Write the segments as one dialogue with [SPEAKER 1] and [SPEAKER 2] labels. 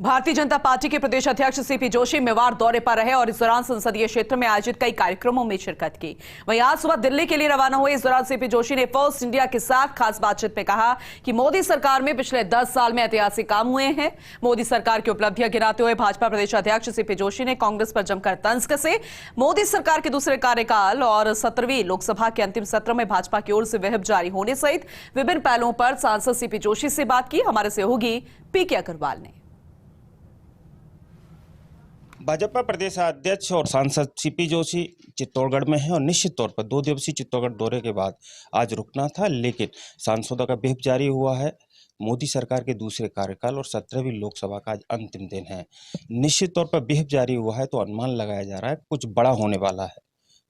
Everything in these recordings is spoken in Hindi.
[SPEAKER 1] भारतीय जनता पार्टी के प्रदेश अध्यक्ष सीपी जोशी मेवाड़ दौरे पर रहे और इस दौरान संसदीय क्षेत्र में आयोजित कई कार्यक्रमों में शिरकत की। वहीं आज सुबह दिल्ली के लिए रवाना हुए। इस दौरान सीपी जोशी ने फर्स्ट इंडिया के साथ खास बातचीत में कहा कि मोदी सरकार में पिछले 10 साल में ऐतिहासिक काम हुए हैं। मोदी सरकार की उपलब्धियां गिनाते हुए भाजपा प्रदेश अध्यक्ष सीपी जोशी ने कांग्रेस पर जमकर तंज कसे। मोदी सरकार के दूसरे कार्यकाल और 17वीं लोकसभा के अंतिम सत्र में भाजपा की ओर से व्हिप जारी होने सहित विभिन्न पहलुओं पर सांसद सीपी जोशी से बात की। हमारे सहयोगी पीके अग्रवाल ने।
[SPEAKER 2] भाजपा प्रदेश अध्यक्ष और सांसद सीपी जोशी चित्तौड़गढ़ में हैं और निश्चित तौर पर 2 दिवसीय चित्तौड़गढ़ दौरे के बाद आज रुकना था, लेकिन सांसदों का व्हिप जारी हुआ है। मोदी सरकार के दूसरे कार्यकाल और 17वीं लोकसभा का आज अंतिम दिन है। निश्चित तौर पर व्हिप जारी हुआ है तो अनुमान लगाया जा रहा है कुछ बड़ा होने वाला है।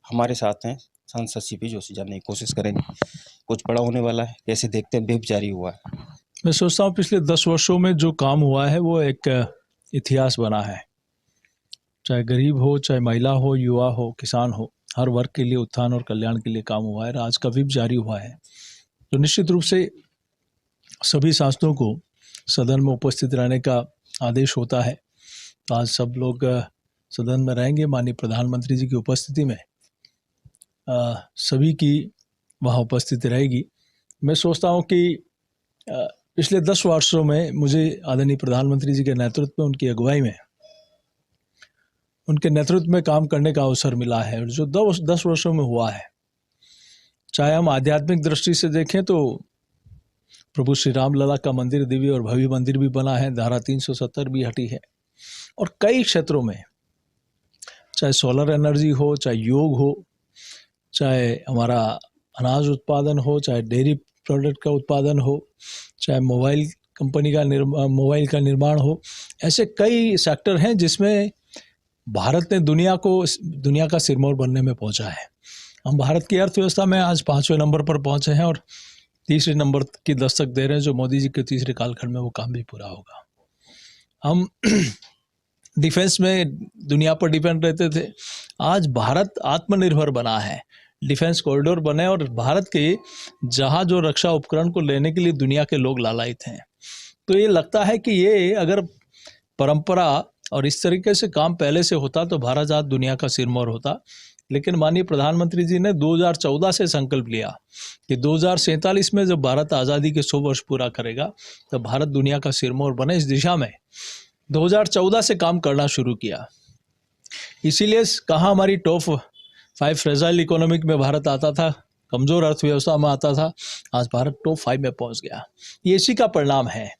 [SPEAKER 2] हमारे साथ हैं सांसद सीपी जोशी, जानने की कोशिश करेंगे कुछ बड़ा होने वाला है, कैसे देखते हैं व्हिप जारी हुआ है।
[SPEAKER 3] मैं सोचता हूँ पिछले 10 वर्षों में जो काम हुआ है वो एक इतिहास बना है। चाहे गरीब हो, चाहे महिला हो, युवा हो, किसान हो, हर वर्ग के लिए उत्थान और कल्याण के लिए काम हुआ है। आज का व्हिप जारी हुआ है तो निश्चित रूप से सभी सांसदों को सदन में उपस्थित रहने का आदेश होता है। तो आज सब लोग सदन में रहेंगे। माननीय प्रधानमंत्री जी की उपस्थिति में सभी की वहाँ उपस्थिति रहेगी। मैं सोचता हूँ कि पिछले 10 वर्षों में मुझे आदरणीय प्रधानमंत्री जी के नेतृत्व में, उनकी अगुवाई में, उनके नेतृत्व में काम करने का अवसर मिला है। और जो 10 वर्षों में हुआ है, चाहे हम आध्यात्मिक दृष्टि से देखें तो प्रभु श्री राम लला का मंदिर, दिव्य और भव्य मंदिर भी बना है, धारा 370 भी हटी है। और कई क्षेत्रों में, चाहे सोलर एनर्जी हो, चाहे योग हो, चाहे हमारा अनाज उत्पादन हो, चाहे डेयरी प्रोडक्ट का उत्पादन हो, चाहे मोबाइल का निर्माण हो, ऐसे कई सेक्टर हैं जिसमें भारत ने दुनिया का सिरमौर बनने में पहुंचा है। हम भारत की अर्थव्यवस्था में आज 5वें नंबर पर पहुंचे हैं और तीसरे नंबर की दस्तक दे रहे हैं। जो मोदी जी के तीसरे कालखंड में वो काम भी पूरा होगा। हम डिफेंस में दुनिया पर डिपेंड रहते थे, आज भारत आत्मनिर्भर बना है। डिफेंस कॉरिडोर बने और भारत के जहाज और रक्षा उपकरण को लेने के लिए दुनिया के लोग लालायित हैं। तो ये लगता है कि ये अगर परंपरा और इस तरीके से काम पहले से होता तो भारत आज दुनिया का सिरमौर होता। लेकिन माननीय प्रधानमंत्री जी ने 2014 से संकल्प लिया कि 2047 में जब भारत आज़ादी के 100 वर्ष पूरा करेगा तब भारत दुनिया का सिरमौर बने। इस दिशा में 2014 से काम करना शुरू किया। इसीलिए कहाँ हमारी टॉप 5 फ्रेजाइल इकोनॉमिक में भारत आता था, कमज़ोर अर्थव्यवस्था में आता था, आज भारत टॉप 5 में पहुँच गया। ये इसी का परिणाम है।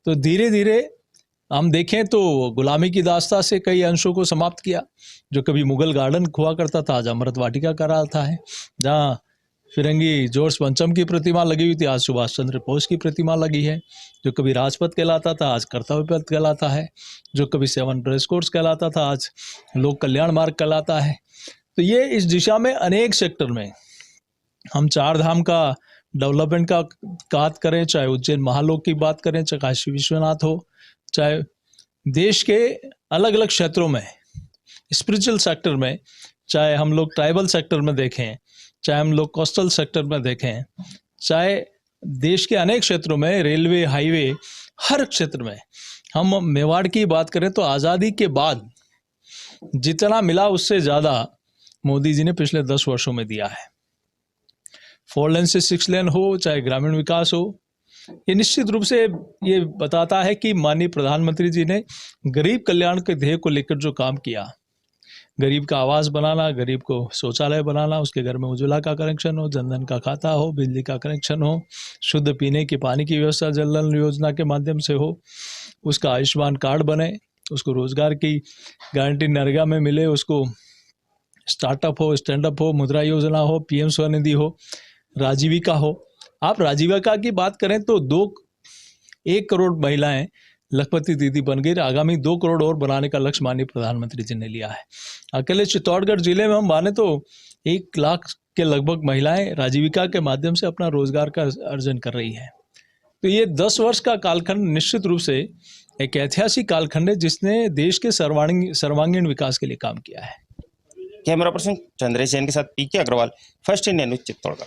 [SPEAKER 3] तो धीरे धीरे हम देखें तो गुलामी की दास्ता से कई अंशों को समाप्त किया। जो कभी मुगल गार्डन हुआ करता था आज अमृत वाटिका कहलाता है। जहाँ फिरंगी जॉर्ज पंचम की प्रतिमा लगी हुई थी आज सुभाष चंद्र बोस की प्रतिमा लगी है। जो कभी राजपथ कहलाता था आज कर्तव्य पथ कहलाता है। जो कभी 7 ड्रेस कोड्स कहलाता था आज लोक कल्याण मार्ग कहलाता है। तो ये इस दिशा में अनेक सेक्टर में हम 4 धाम का डेवलपमेंट का बात करें, चाहे उज्जैन महालोक की बात करें, चाहे काशी विश्वनाथ हो, चाहे देश के अलग अलग क्षेत्रों में स्पिरिचुअल सेक्टर में, चाहे हम लोग ट्राइबल सेक्टर में देखें, चाहे हम लोग कोस्टल सेक्टर में देखें, चाहे देश के अनेक क्षेत्रों में रेलवे, हाईवे, हर क्षेत्र में हम मेवाड़ की बात करें तो आज़ादी के बाद जितना मिला उससे ज़्यादा मोदी जी ने पिछले 10 वर्षों में दिया है। 4 लेन से 6 लेन हो, चाहे ग्रामीण विकास हो, ये निश्चित रूप से ये बताता है कि माननीय प्रधानमंत्री जी ने गरीब कल्याण के ध्येय को लेकर जो काम किया, गरीब का आवास बनाना, गरीब को शौचालय बनाना, उसके घर में उज्ज्वला का कनेक्शन हो, जनधन का खाता हो, बिजली का कनेक्शन हो, शुद्ध पीने की पानी की व्यवस्था जल नल योजना के माध्यम से हो, उसका आयुष्मान कार्ड बने, उसको रोजगार की गारंटी नरेगा में मिले, उसको स्टार्टअप हो, स्टैंडअप हो, मुद्रा योजना हो, PM स्वनिधि हो, राजीविका हो। आप राजीविका की बात करें तो 1 करोड़ महिलाएं लखपति दीदी बन गई। आगामी 2 करोड़ और बनाने का लक्ष्य माननीय प्रधानमंत्री जी ने लिया है। अकेले चित्तौड़गढ़ जिले में हम माने तो 1 लाख के लगभग महिलाएं राजीविका के माध्यम से अपना रोजगार का अर्जन कर रही है। तो ये 10 वर्ष का कालखंड निश्चित रूप से एक ऐतिहासिक कालखंड है जिसने देश के सर्वांगीण विकास के लिए काम किया है।
[SPEAKER 2] कैमरा पर्सन चंद्रेश जैन के साथ PK Agarwal, First India News Chittorgarh.